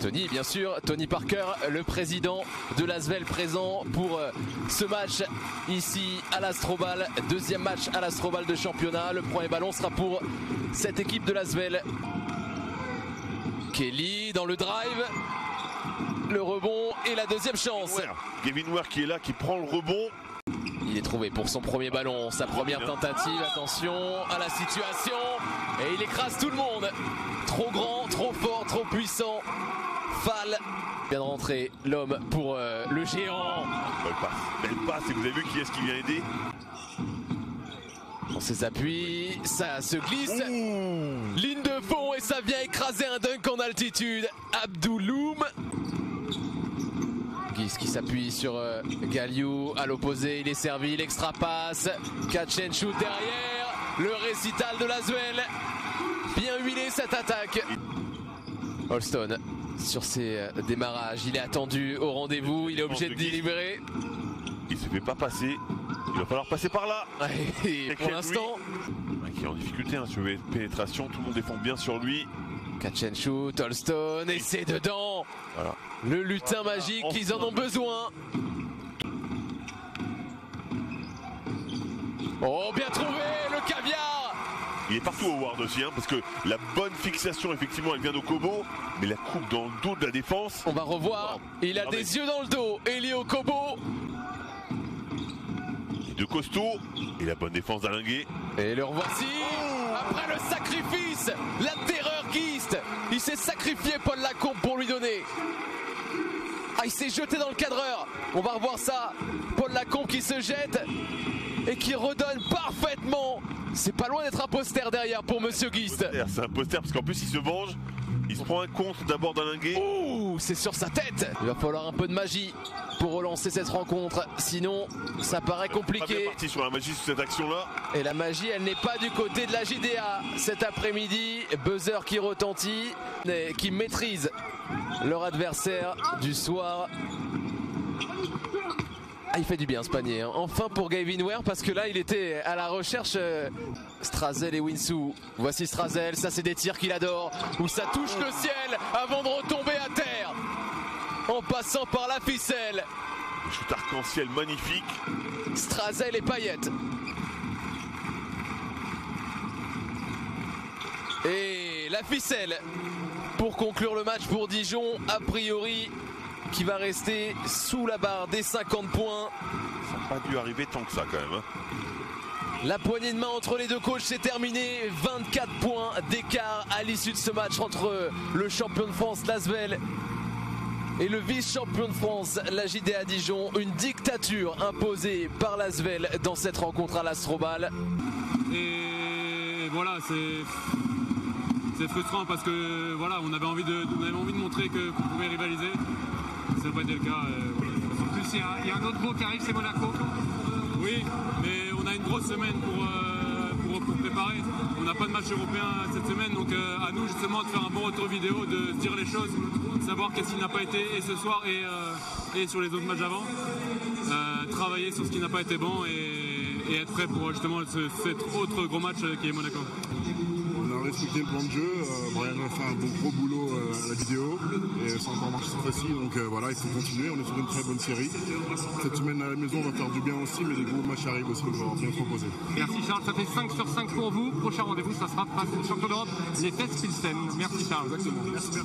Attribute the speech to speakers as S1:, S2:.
S1: Tony, bien sûr, Tony Parker, le président de l'Asvel, présent pour ce match ici à l'Astrobal. Deuxième match à l'Astrobal de championnat. Le premier ballon sera pour cette équipe de l'Asvel. Kelly dans le drive, le rebond et la deuxième chance.
S2: Gavin Ware qui est là, qui prend le rebond.
S1: Il est trouvé pour son premier ballon, sa première tentative. Attention à la situation et il écrase tout le monde. Trop grand, trop fort, trop puissant. Fall vient de rentrer, l'homme pour le géant.
S2: Belle passe, et vous avez vu qui est-ce qui vient aider?
S1: Dans ses appuis, ça se glisse. Ligne de fond et ça vient écraser un dunk en altitude. Abdouloum qui s'appuie sur Galiou à l'opposé, il est servi, l'extra passe, catch and shoot derrière, le récital de l'Asvel. Bien huilé cette attaque. Holston sur ses démarrages, il est attendu au rendez-vous, il est obligé de délivrer.
S2: Il se fait pas passer, il va falloir passer par là.
S1: Et pour l'instant,
S2: qui est en difficulté sur les pénétrations, tout le monde défend bien sur lui.
S1: Catch and shoot, Holston, et c'est dedans.
S2: Voilà.
S1: Le lutin magique, ils en ont besoin. Oh, bien trouvé, le caviar.
S2: Il est partout Howard aussi, parce que la bonne fixation, effectivement, elle vient d'Okobo, mais la coupe dans le dos de la défense.
S1: On va revoir, il a des yeux dans le dos, Eli Okobo.
S2: Les deux costauds, et la bonne défense d'Alingué.
S1: Et le revoici. Après le sacrifice, la terreur Gist. Il s'est sacrifié, Paul Lacombe, pour lui donner. Ah, il s'est jeté dans le cadreur. On va revoir ça. Paul Lacombe qui se jette et qui redonne parfaitement. C'est pas loin d'être un poster derrière pour Monsieur Gist.
S2: C'est un poster parce qu'en plus il se venge. Il se prend un contre d'abord d'Alingué.
S1: Ouh, c'est sur sa tête. Il va falloir un peu de magie pour relancer cette rencontre. Sinon, ça paraît compliqué.
S2: Pas bien parti sur la magie sur cette action-là.
S1: Et la magie, elle n'est pas du côté de la JDA cet après-midi. Buzzer qui retentit, et qui maîtrise leur adversaire du soir. Ah, il fait du bien ce panier, hein. Enfin pour Gavin Ware, parce que là il était à la recherche. Strazel et Winsou. Voici Strazel, ça c'est des tirs qu'il adore, où ça touche le ciel avant de retomber à terre en passant par la ficelle.
S2: Un shoot arc-en-ciel magnifique.
S1: Strazel et Payet. Et la ficelle pour conclure le match pour Dijon, a priori qui va rester sous la barre des 50 points.
S2: Ça n'a pas dû arriver tant que ça quand même.
S1: La poignée de main entre les deux coachs, c'est terminé. 24 points d'écart à l'issue de ce match entre le champion de France, l'Asvel, et le vice-champion de France, la JDA Dijon. Une dictature imposée par l'Asvel dans cette rencontre à l'Astrobal.
S3: Et voilà, c'est frustrant parce que voilà, on avait envie de montrer qu'on pouvait rivaliser. Ça n'a pas été le cas.
S4: En plus, il y a un autre gros qui arrive, c'est Monaco.
S3: Oui, mais on a une grosse semaine pour préparer. On n'a pas de match européen cette semaine, donc à nous justement de faire un bon retour vidéo, de se dire les choses, de savoir qu'est-ce qui n'a pas été et ce soir et sur les autres matchs avant. Travailler sur ce qui n'a pas été bon et être prêt pour justement cet autre gros match qui est Monaco.
S5: On a respecté le plan de jeu, Brian a fait un gros boulot à la vidéo et ça a encore marché cette fois-ci, donc voilà, il faut continuer, on est sur une très bonne série. Cette semaine à la maison on va faire du bien aussi, mais les gros matchs arrivent aussi, on va bien se reposer.
S4: Merci Charles, ça fait 5 sur 5 pour vous. Prochain rendez-vous, ça sera face au champion d'Europe, les Fesses Pilsen. Merci Charles.
S5: Exactement. Merci bien.